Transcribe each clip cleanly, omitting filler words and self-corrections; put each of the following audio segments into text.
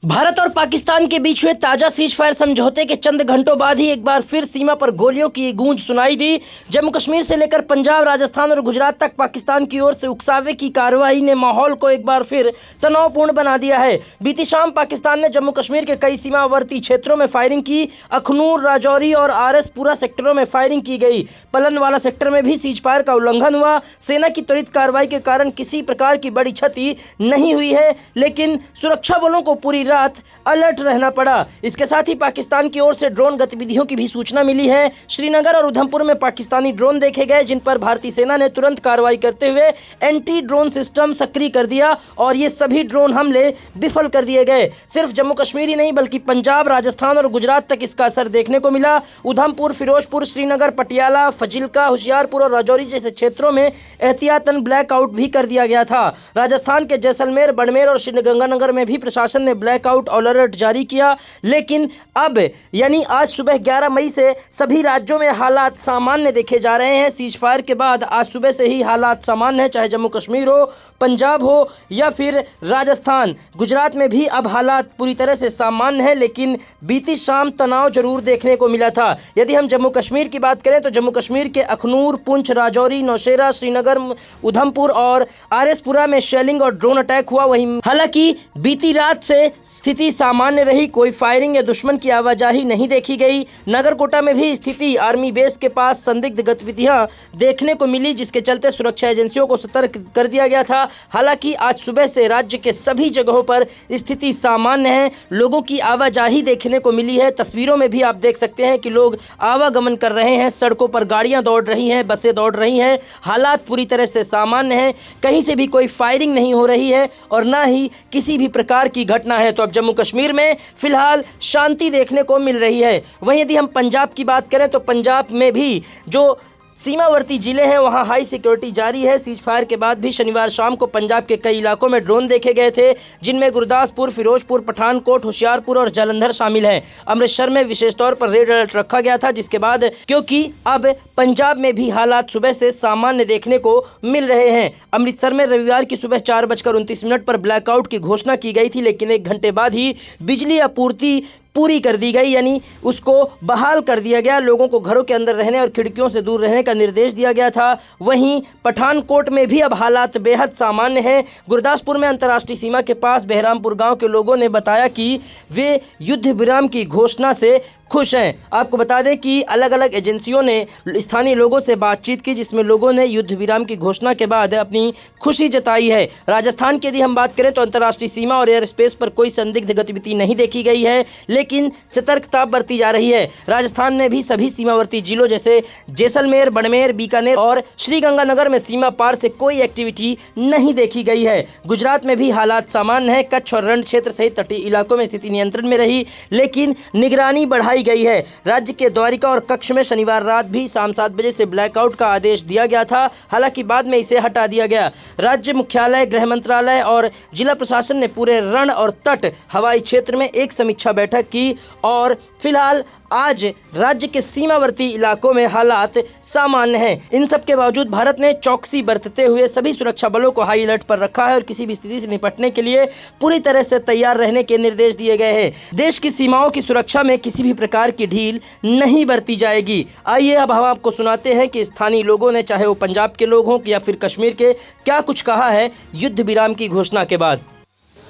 भारत और पाकिस्तान के बीच हुए ताजा सीज फायर समझौते के चंद घंटों बाद ही एक बार फिर सीमा पर गोलियों की गूंज सुनाई दी। जम्मू कश्मीर से लेकर पंजाब, राजस्थान और गुजरात तक पाकिस्तान की ओर से उकसावे की कार्रवाई ने माहौल को एक बार फिर तनावपूर्ण बना दिया है। बीती शाम पाकिस्तान ने जम्मू कश्मीर के कई सीमावर्ती क्षेत्रों में फायरिंग की। अखनूर, राजौरी और आरएसपुरा सेक्टरों में फायरिंग की गई। पलनवाला सेक्टर में भी सीज फायर का उल्लंघन हुआ। सेना की त्वरित कार्रवाई के कारण किसी प्रकार की बड़ी क्षति नहीं हुई है, लेकिन सुरक्षा बलों को पूरी रात अलर्ट रहना पड़ा। इसके साथ ही पाकिस्तान की ओर से ड्रोन गतिविधियों की भी सूचना मिली है। श्रीनगर और उधमपुर में पाकिस्तानी ड्रोन देखे गए, जिन पर भारतीय सेना ने तुरंत कार्रवाई करते हुए एंटी ड्रोन सिस्टम सक्रिय कर दिया और ये सभी ड्रोन हमले विफल कर दिए गए। सिर्फ जम्मू कश्मीर ही नहीं बल्कि पंजाब, राजस्थान और गुजरात तक इसका असर देखने को मिला। उधमपुर, फिरोजपुर, श्रीनगर, पटियाला, फजिल्का, होशियारपुर और राजौरी जैसे क्षेत्रों में एहतियातन ब्लैकआउट भी कर दिया गया था। राजस्थान के जैसलमेर, बाड़मेर और श्रीगंगानगर में भी प्रशासन ने ब्लैकआउट अलर्ट जारी किया। लेकिन अब यानी आज सुबह 11 मई से सभी राज्यों में हालात सामान्य देखे जा रहे हैं। सीज फायर के बाद आज सुबह से ही हालात सामान्य है, चाहे जम्मू कश्मीर हो, पंजाब हो या फिर राजस्थान। गुजरात में भी अब हालात पूरी तरह से सामान्य है, लेकिन बीती शाम तनाव जरूर देखने को मिला था। यदि हम जम्मू कश्मीर की बात करें तो जम्मू कश्मीर के अखनूर, पुंछ, राजौरी, नौशेरा, श्रीनगर, उधमपुर और आरएसपुरा में शेलिंग और ड्रोन अटैक हुआ। वहीं हालांकि बीती रात से स्थिति सामान्य रही, कोई फायरिंग या दुश्मन की आवाजाही नहीं देखी गई। नगरकोटा में भी स्थिति आर्मी बेस के पास संदिग्ध गतिविधियां देखने को मिली, जिसके चलते सुरक्षा एजेंसियों को सतर्क कर दिया गया था। हालांकि आज सुबह से राज्य के सभी जगहों पर स्थिति सामान्य है। लोगों की आवाजाही देखने को मिली है। तस्वीरों में भी आप देख सकते हैं कि लोग आवागमन कर रहे हैं, सड़कों पर गाड़ियां दौड़ रही हैं, बसें दौड़ रही हैं। हालात पूरी तरह से सामान्य है। कहीं से भी कोई फायरिंग नहीं हो रही है और ना ही किसी भी प्रकार की घटना है। तो अब जम्मू कश्मीर में फिलहाल शांति देखने को मिल रही है। वहीं यदि हम पंजाब की बात करें तो पंजाब में भी जो सीमावर्ती जिले हैं वहां हाई सिक्योरिटी जारी है। सीज फायर के बाद भी शनिवार शाम को पंजाब के कई इलाकों में ड्रोन देखे गए थे, जिनमें गुरदासपुर, फिरोजपुर, पठानकोट, होशियारपुर और जालंधर शामिल हैं। अमृतसर में विशेष तौर पर रेड अलर्ट रखा गया था, जिसके बाद क्योंकि अब पंजाब में भी हालात सुबह से सामान्य देखने को मिल रहे हैं। अमृतसर में रविवार की सुबह 4:29 पर ब्लैकआउट की घोषणा की गई थी, लेकिन 1 घंटे बाद ही बिजली आपूर्ति पूरी कर दी गई, यानी उसको बहाल कर दिया गया। लोगों को घरों के अंदर रहने और खिड़कियों से दूर रहने का निर्देश दिया गया था। वहीं पठानकोट में भी अब हालात बेहद सामान्य हैं। गुरदासपुर में अंतर्राष्ट्रीय सीमा के पास बहरामपुर गांव के लोगों ने बताया कि वे युद्ध विराम की घोषणा से खुश हैं। आपको बता दें कि अलग अलग एजेंसियों ने स्थानीय लोगों से बातचीत की, जिसमें लोगों ने युद्ध विराम की घोषणा के बाद अपनी खुशी जताई है। राजस्थान की यदि हम बात करें तो अंतर्राष्ट्रीय सीमा और एयर स्पेस पर कोई संदिग्ध गतिविधि नहीं देखी गई है, लेकिन सतर्कता बरती जा रही है। राजस्थान में भी सभी सीमावर्ती जिलों जैसे जैसलमेर, बाड़मेर, बीकानेर और श्रीगंगानगर में सीमा पार से कोई एक्टिविटी नहीं देखी गई है। गुजरात में भी हालात सामान्य है। कच्छ और रण क्षेत्र सहित तटीय इलाकों में स्थिति नियंत्रण में रही, लेकिन निगरानी बढ़ाई गई है। राज्य के द्वारिका और कच्छ में शनिवार रात भी शाम 7 बजे से ब्लैकआउट का आदेश दिया गया था, हालांकि बाद में इसे हटा दिया गया। राज्य मुख्यालय, गृह मंत्रालय और जिला प्रशासन ने पूरे रण और तट हवाई क्षेत्र में एक समीक्षा बैठक की और फिलहाल आज राज्य के सीमावर्ती इलाकों में हालात सामान्य हैं। इन सब के बावजूद भारत ने चौकसी बरतते हुए सभी सुरक्षा बलों को हाई अलर्ट पर रखा है और किसी भी स्थिति से निपटने के लिए पूरी तरह से तैयार रहने के निर्देश दिए गए हैं। देश की सीमाओं की सुरक्षा में किसी भी प्रकार की ढील नहीं बरती जाएगी। आइए अब हम आपको सुनाते हैं कि स्थानीय लोगों ने, चाहे वो पंजाब के लोग हों या फिर कश्मीर के, क्या कुछ कहा है युद्ध विराम की घोषणा के बाद।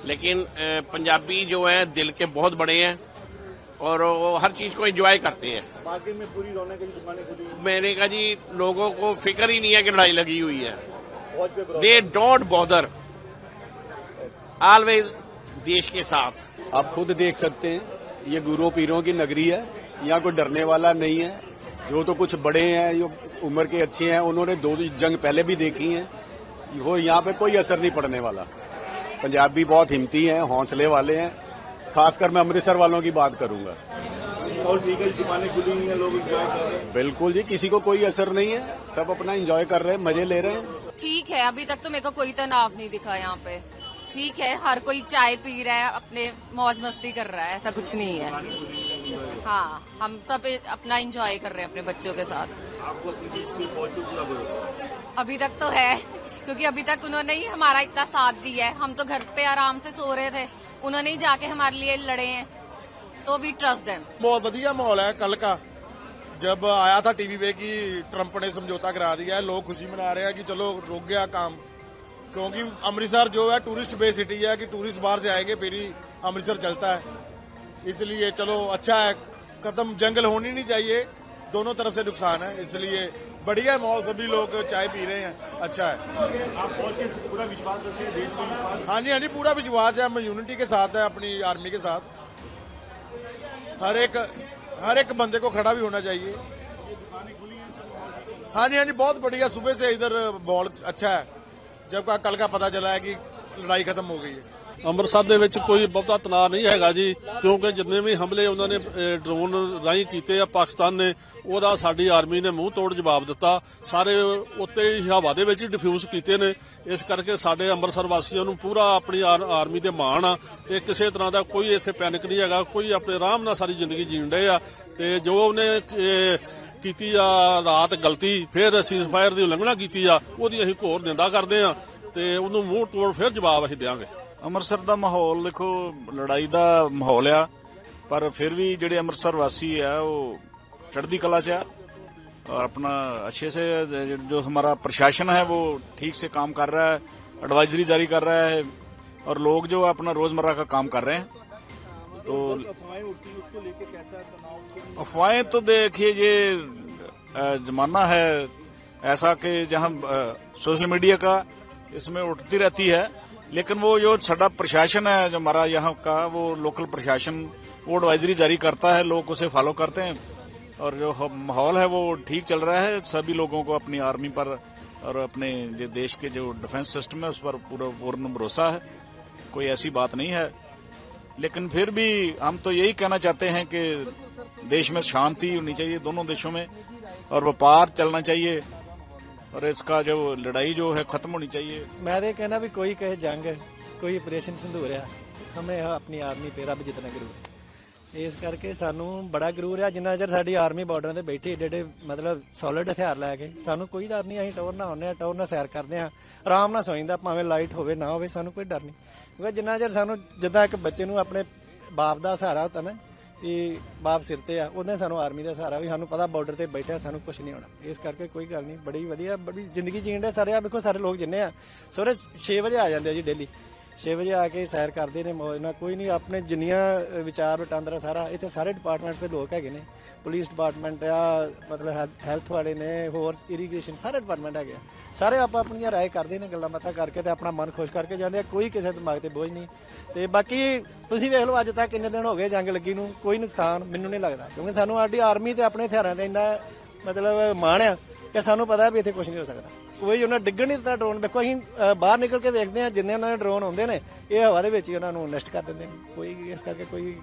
लेकिन पंजाबी जो है दिल के बहुत बड़े हैं और वो हर चीज को एंजॉय करते हैं। मार्केट में पूरी रौनक है, दुकानें खुली हैं। मैंने कहा जी, लोगों को फिक्र ही नहीं है कि लड़ाई लगी हुई है। दे डोंट बॉदर, ऑलवेज देश के साथ। आप खुद देख सकते हैं, ये गुरुओं पीरों की नगरी है। यहाँ कोई डरने वाला नहीं है। जो तो कुछ बड़े हैं, जो उम्र के अच्छे हैं, उन्होंने 2 जंग पहले भी देखी हैं, वो यहाँ पे कोई असर नहीं पड़ने वाला। पंजाबी बहुत हिम्मती हैं, हौसले वाले हैं। खासकर मैं अमृतसर वालों की बात करूंगा। और दुकानें खुली हुई हैं, लोग एंजॉय कर रहे हैं। बिल्कुल जी, किसी को कोई असर नहीं है, सब अपना एंजॉय कर रहे हैं, मजे ले रहे हैं। ठीक है, अभी तक तो मेरे को कोई तनाव नहीं दिखा यहाँ पे। ठीक है, हर कोई चाय पी रहा है, अपने मौज मस्ती कर रहा है, ऐसा कुछ नहीं है। हाँ, हम सब अपना एंजॉय कर रहे हैं अपने बच्चों के साथ। आपको अपनी चीज की पहुंच पूरा भरोसा? अभी तक तो है, क्योंकि अभी तक उन्होंने ही हमारा इतना साथ दिया है। हम तो घर पे आराम से सो रहे थे, उन्होंने ही जाके हमारे लिए लड़े हैं, तो वी ट्रस्ट देम। बहुत बढ़िया माहौल है। कल का जब आया था टीवी पे कि ट्रंप ने समझौता करा दिया है, लोग खुशी मना रहे हैं कि चलो रुक गया काम, क्योंकि अमृतसर जो है टूरिस्ट बेस्ड सिटी है कि टूरिस्ट बाहर से आएंगे फिर ही अमृतसर चलता है। इसलिए चलो अच्छा है, खत्म जंगल होनी नहीं चाहिए, दोनों तरफ से नुकसान है, इसलिए बढ़िया माहौल, सभी लोग चाय पी रहे हैं, अच्छा है। आप फौज के पूरा विश्वास रखते हैं, देश में विश्वास? हाँ जी पूरा विश्वास है, हम यूनिटी के साथ है, अपनी आर्मी के साथ। हर एक बंदे को खड़ा भी होना चाहिए। हाँ जी बहुत बढ़िया, सुबह से इधर माहौल अच्छा है, जब का कल का पता चला है कि लड़ाई खत्म हो गई है। ਅੰਮ੍ਰਿਤਸਰ ਦੇ ਵਿੱਚ ਕੋਈ ਬਹੁਤਾ ਤਣਾਅ ਨਹੀਂ ਹੈਗਾ ਜੀ, ਕਿਉਂਕਿ ਜਿੰਨੇ ਵੀ ਹਮਲੇ ਉਹਨਾਂ ਨੇ ਡਰੋਨ ਰਾਹੀਂ ਕੀਤੇ ਆ ਪਾਕਿਸਤਾਨ ਨੇ, ਉਹਦਾ ਸਾਡੀ ਆਰਮੀ ਨੇ ਮੂੰਹ ਤੋੜ ਜਵਾਬ ਦਿੱਤਾ। ਸਾਰੇ ਉੱਤੇ ਹੀ ਹਵਾ ਦੇ ਵਿੱਚ ਹੀ ਡਿਫਿਊਜ਼ ਕੀਤੇ ਨੇ। ਇਸ ਕਰਕੇ ਸਾਡੇ ਅੰਮ੍ਰਿਤਸਰ ਵਾਸੀਆਂ ਨੂੰ ਪੂਰਾ ਆਪਣੀ ਆਰਮੀ ਦੇ ਮਾਣ ਆ ਤੇ ਕਿਸੇ ਤਰ੍ਹਾਂ ਦਾ ਕੋਈ ਇੱਥੇ ਪੈਨਿਕ ਨਹੀਂ ਹੈਗਾ। ਕੋਈ ਆਪਣੇ ਆਰਾਮ ਨਾਲ ਸਾਰੀ ਜ਼ਿੰਦਗੀ ਜੀਣ ਰਹੇ ਆ ਤੇ ਜੋ ਉਹਨੇ ਕੀਤੀ ਆ ਰਾਤ ਗਲਤੀ, ਫਿਰ ਸੀਜ਼ ਫਾਇਰ ਦੀ ਉਲੰਘਣਾ ਕੀਤੀ ਆ, ਉਹਦੀ ਅਸੀਂ ਘੋਰ ਨਿੰਦਾ ਕਰਦੇ ਆ ਤੇ ਉਹਨੂੰ ਮੂੰਹ ਤੋੜ ਫਿਰ ਜਵਾਬ ਅਸੀਂ ਦੇਵਾਂਗੇ। ਅੰਮ੍ਰਿਤਸਰ ਦਾ ਮਾਹੌਲ ਦੇਖੋ, ਲੜਾਈ ਦਾ ਮਾਹੌਲ ਆ, ਪਰ ਫਿਰ ਵੀ ਜਿਹੜੇ ਅੰਮ੍ਰਿਤਸਰ ਵਾसी है वो चढ़ती कला से और अपना अच्छे से जो हमारा प्रशासन है वो ठीक से काम कर रहा है, एडवाइजरी जारी कर रहा है और लोग जो अपना रोजमर्रा का काम कर रहे हैं। तो अफवाहें उठती हैं, उसको लेके कैसा तनाव? अफवाहें तो देखिए ये जमाना है ऐसा कि जहां सोशल मीडिया का इसमें उठती रहती है, लेकिन वो जो साडा प्रशासन है जो हमारा यहाँ का, वो लोकल प्रशासन वो एडवाइजरी जारी करता है, लोग उसे फॉलो करते हैं और जो माहौल है वो ठीक चल रहा है। सभी लोगों को अपनी आर्मी पर और अपने जो देश के जो डिफेंस सिस्टम है उस पर पूर्ण भरोसा है, कोई ऐसी बात नहीं है। लेकिन फिर भी हम तो यही कहना चाहते हैं कि देश में शांति होनी चाहिए दोनों देशों में और व्यापार चलना चाहिए और इसका जो लड़ाई जो है खत्म होनी चाहिए। मैं तो कहना भी कोई कहे जंग, कोई ऑपरेशन सिंदूर है, हमें अपनी आर्मी पे रब जितना गुरूर है। इस करके सानू बड़ा गुरूर है, जिन्ना चर साडी आर्मी बॉर्डर ते बैठी एडे एडे मतलब सॉलिड हथियार लैके, सानू कोई डर नहीं। असीं टौर ना आउने, टौर ना सैर करते हैं, आराम नाल सोईंदा, भावें लाइट होवे ना होवे, सानू कोई डर नहीं। क्योंकि जिन्ना चर सानू जिद्दां एक बच्चे नू अपने बाप दा सहारा होता ना कि बाप सिर ते आ, उदां सानू आर्मी दा सहारा भी, सानू पता बॉर्डर ते बैठा सानू कुछ नहीं होना। इस करके कोई गल नहीं, बड़ी वधिया बड़ी जिंदगी जीण दे सारे। आ देखो सारे लोग जिन्ने आ सवेरे 6 बजे आ जांदे जी, डेली 6 बजे आके सैर करते ने, मौज नाल, कोई नहीं अपने जिन्नियां विचार वटांदरा सारा इत्थे सारे डिपार्टमेंट से लोग हैगे ने, पुलिस डिपार्टमेंट आ, मतलब हैल्थ वाले ने, होर इरीगेशन सारे डिपार्टमेंट है, सारे आप अपनी राय करते हैं, गल्लां बातां करके ते अपना मन खुश करके जाते हैं, कोई किसी दिमाग ते बोझ नहीं। ते बाकी तुसीं वेख लो अज तक किन्ने दिन हो गए जंग लगी नूं, कोई नुकसान मैनूं नहीं लगता, क्योंकि सानूं साडी आर्मी ते अपने हथियारां ते इन्ना मतलब माण आ कि सानूं पता है भी इत्थे कुछ नहीं हो सकदा। कोई उन्हें डिग्गण नहीं दिता ड्रोन। देखो असीं बाहर निकल के वेखते हैं, जिन्ने उन्होंने ड्रोन आउंदे ने ये हवा दे विच ही उन्हां नूं नष्ट कर दिंदे ने, कोई इस करके कोई